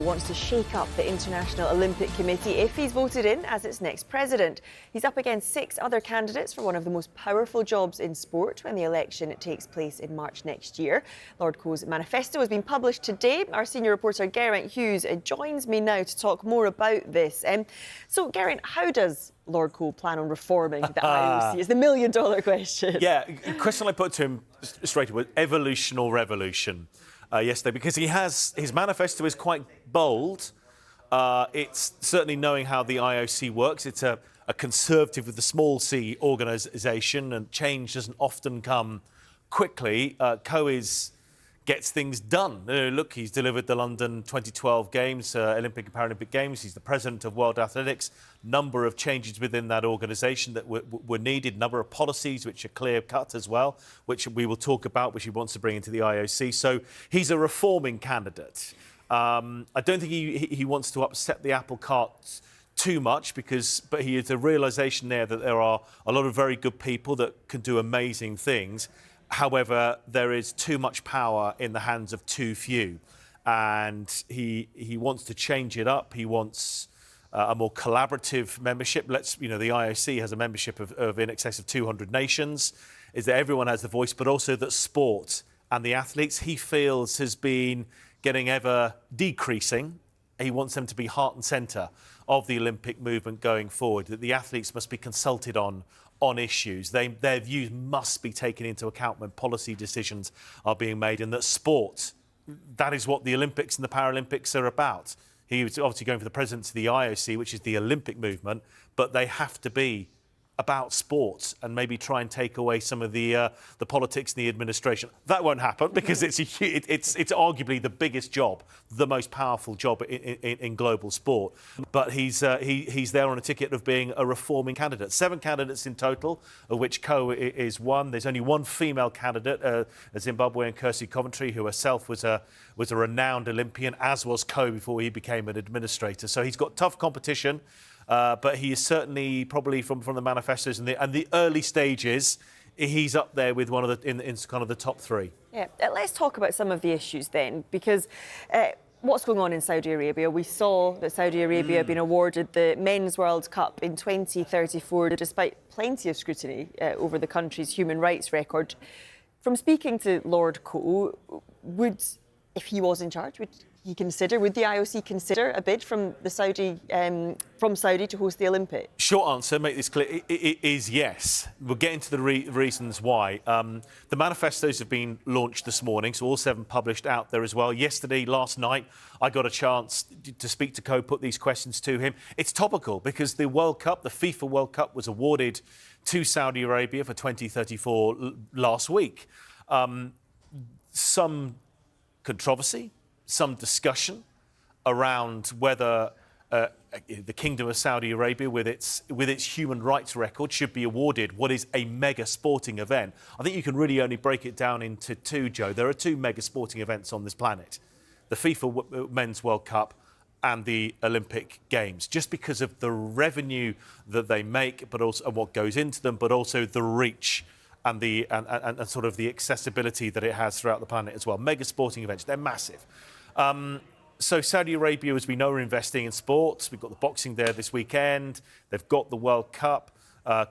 Wants to shake up the International Olympic Committee if he's voted in as its next president. He's up against 6 other candidates for one of the most powerful jobs in sport when the election takes place in March next year. Lord Coe's manifesto has been published today. Our senior reporter Gerraint Hughes joins me now to talk more about this. So, Gerraint, how does Lord Coe plan on reforming the IOC? It's the million-dollar question. Yeah, the question I put to him straight away: evolution or revolution? Yesterday, because his manifesto is quite bold. It's certainly knowing how the IOC works. It's a conservative with the small c organisation, and change doesn't often come quickly. Coe gets things done. Look, he's delivered the London 2012 Games, Olympic and Paralympic Games. He's the president of World Athletics. Number of changes within that organisation that were needed. Number of policies which are clear-cut as well, which we will talk about, which he wants to bring into the IOC. So he's a reforming candidate. I don't think he wants to upset the apple cart too much, but he has a realisation there that there are a lot of very good people that can do amazing things. However, there is too much power in the hands of too few, and he wants to change it up. He wants a more collaborative membership. The IOC has a membership of in excess of 200 nations. Is that everyone has the voice, but also that sport and the athletes, he feels, has been getting ever decreasing. He wants them to be heart and centre of the Olympic movement going forward, that the athletes must be consulted on issues. Their views must be taken into account when policy decisions are being made, and that sport, that is what the Olympics and the Paralympics are about. He was obviously going for the presidency of the IOC, which is the Olympic movement, but they have to be about sports and maybe try and take away some of the politics and the administration. That won't happen because it's arguably the biggest job, the most powerful job in global sport. But he's there on a ticket of being a reforming candidate. 7 candidates in total, of which Coe is one. There's only one female candidate, a Zimbabwean Kirsty Coventry, who herself was a renowned Olympian, as was Coe before he became an administrator. So he's got tough competition. But he is certainly, probably from the manifestos and the early stages, he's up there with one of in kind of the top 3. Yeah, let's talk about some of the issues then, because what's going on in Saudi Arabia? We saw that Saudi Arabia had been awarded the Men's World Cup in 2034, despite plenty of scrutiny over the country's human rights record. From speaking to Lord Coe, if he was in charge, would the IOC consider a bid from Saudi to host the Olympics? Short answer, make this clear, it is yes. We'll get into the reasons why. The manifestos have been launched this morning, so all 7 published out there as well. Yesterday, last night, I got a chance to speak to Coe, put these questions to him. It's topical because the World Cup, the FIFA World Cup, was awarded to Saudi Arabia for 2034 last week. Some controversy, some discussion around whether the Kingdom of Saudi Arabia, with its human rights record, should be awarded what is a mega sporting event. I think you can really only break it down into 2, Joe. There are 2 mega sporting events on this planet: the FIFA Men's World Cup and the Olympic Games, just because of the revenue that they make, but also and what goes into them, but also the reach and and sort of the accessibility that it has throughout the planet as well. Mega sporting events, they're massive. So Saudi Arabia, as we know, are investing in sports. We've got the boxing there this weekend. They've got the World Cup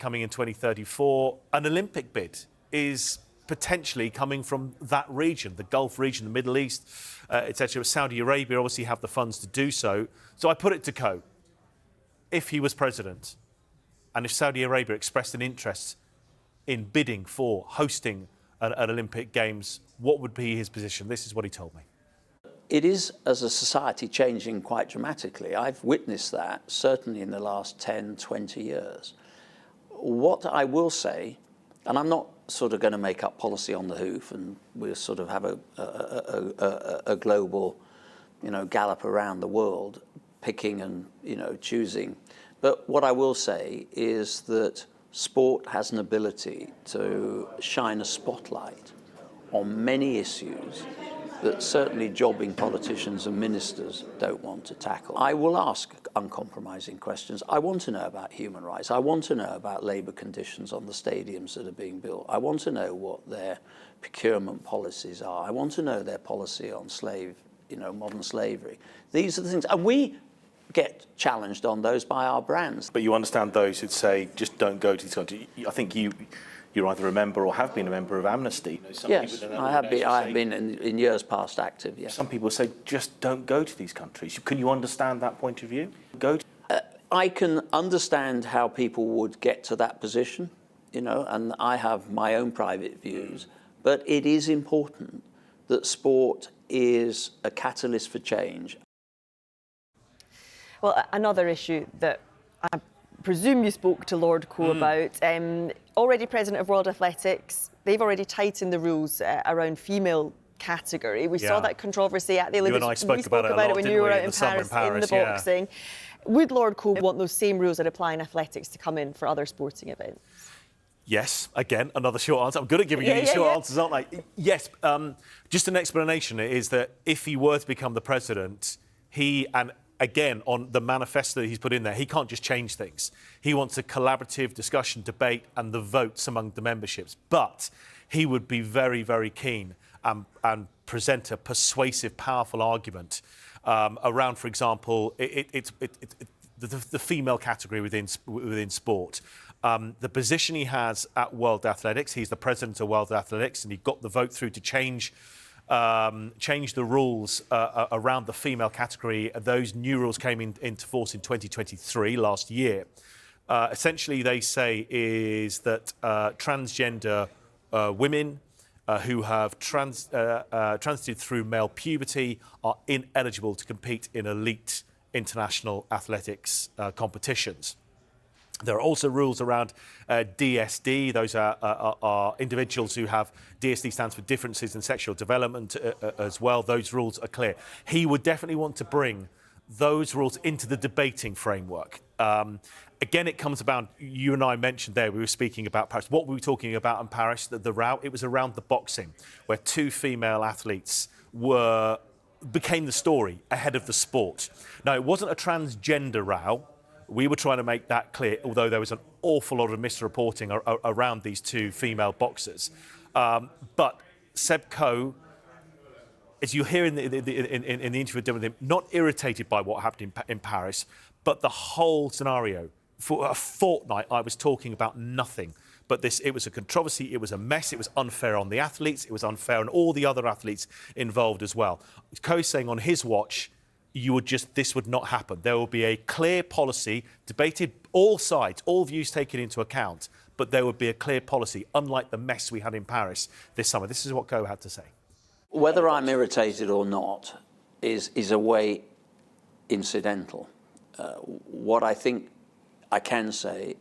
coming in 2034. An Olympic bid is potentially coming from that region, the Gulf region, the Middle East, etc. Saudi Arabia obviously have the funds to do so. So I put it to Coe, if he was president, and if Saudi Arabia expressed an interest in bidding for hosting an Olympic Games, what would be his position? This is what he told me. It is, as a society, changing quite dramatically. I've witnessed that, certainly in the last 10, 20 years. What I will say, and I'm not sort of going to make up policy on the hoof, and we'll sort of have a global, gallop around the world, picking and, choosing. But what I will say is that sport has an ability to shine a spotlight on many issues that certainly jobbing politicians and ministers don't want to tackle. I will ask uncompromising questions. I want to know about human rights. I want to know about labour conditions on the stadiums that are being built. I want to know what their procurement policies are. I want to know their policy on slave modern slavery. These are the things, and we get challenged on those by our brands. But you understand those who'd say, just don't go to these countries. I think you're either a member or have been a member of Amnesty. Yes, I have been in years past active, yes. Some people say, just don't go to these countries. Can you understand that point of view? I can understand how people would get to that position, and I have my own private views, but it is important that sport is a catalyst for change. Well, another issue that I presume you spoke to Lord Coe about, already president of World Athletics, they've already tightened the rules around female category. We saw that controversy at the Olympics. You and I spoke about it a about lot, when didn't you were we, out in in the summer Paris, in the yeah. boxing. Would Lord Coe want those same rules that apply in athletics to come in for other sporting events? Yes, again, another short answer. I'm good at giving you these short answers, aren't I? Yes, just an explanation is that if he were to become the president, and again, on the manifesto that he's put in there, he can't just change things. He wants a collaborative discussion, debate and the votes among the memberships. But he would be very, very keen and present a persuasive, powerful argument around, for example, the female category within sport. The position he has at World Athletics, he's the president of World Athletics, and he got the vote through to change the rules around the female category. Those new rules came into force in 2023, last year. Essentially, they say is that transgender women who have transited through male puberty are ineligible to compete in elite international athletics competitions. There are also rules around DSD. Those are individuals who have, DSD stands for differences in sexual development as well. Those rules are clear. He would definitely want to bring those rules into the debating framework. Again, it comes about, you and I mentioned there, we were speaking about Paris. What were we talking about in Paris? The row, it was around the boxing, where two female athletes became the story ahead of the sport. Now, it wasn't a transgender row. We were trying to make that clear, although there was an awful lot of misreporting around these two female boxers. But Seb Coe, as you hear in the interview with him, not irritated by what happened in Paris, but the whole scenario. For a fortnight, I was talking about nothing. But it was a controversy, it was a mess, it was unfair on the athletes, it was unfair on all the other athletes involved as well. Coe saying on his watch, this would not happen. There will be a clear policy, debated all sides, all views taken into account, but there would be a clear policy, unlike the mess we had in Paris this summer. This is what Coe had to say. Whether I'm irritated or not is a way incidental. What I think I can say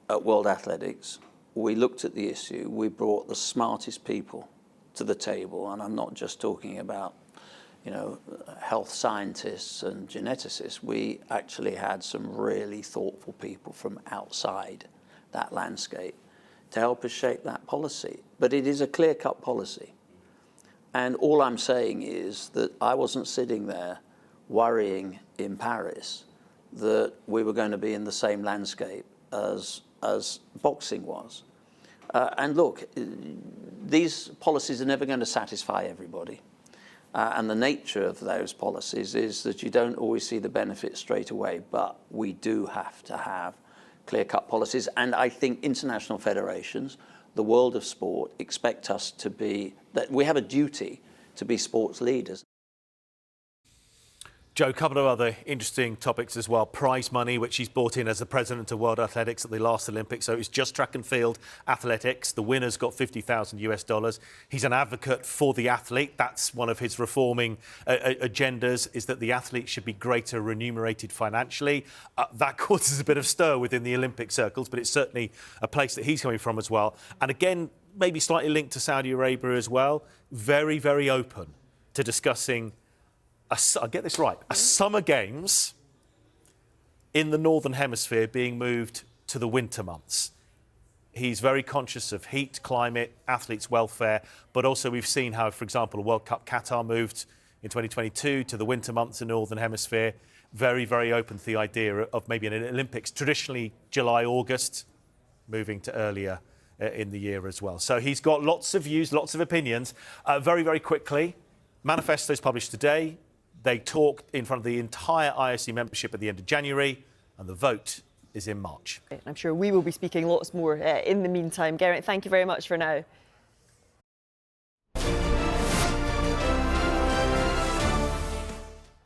at World Athletics, we looked at the issue, we brought the smartest people to the table, and I'm not just talking about health scientists and geneticists. We actually had some really thoughtful people from outside that landscape to help us shape that policy. But it is a clear-cut policy. And all I'm saying is that I wasn't sitting there worrying in Paris that we were going to be in the same landscape as boxing was. And look, these policies are never going to satisfy everybody. And the nature of those policies is that you don't always see the benefits straight away, but we do have to have clear-cut policies. And I think international federations, the world of sport, expect us to be, that we have a duty to be sports leaders. Joe, a couple of other interesting topics as well. Prize money, which he's brought in as the president of World Athletics at the last Olympics. So it's just track and field athletics. The winners got $50,000 US. He's an advocate for the athlete. That's one of his reforming agendas, is that the athlete should be greater remunerated financially. That causes a bit of stir within the Olympic circles, but it's certainly a place that he's coming from as well. And again, maybe slightly linked to Saudi Arabia as well. Very, very open to discussing, I'll get this right, a Summer Games in the Northern Hemisphere being moved to the winter months. He's very conscious of heat, climate, athletes' welfare, but also we've seen how, for example, a World Cup Qatar moved in 2022 to the winter months in the Northern Hemisphere. Very, very open to the idea of maybe an Olympics, traditionally July, August, moving to earlier in the year as well. So he's got lots of views, lots of opinions. Very, very quickly, manifesto is published today. They talk in front of the entire IOC membership at the end of January, and the vote is in March. I'm sure we will be speaking lots more in the meantime. Gerraint, thank you very much for now.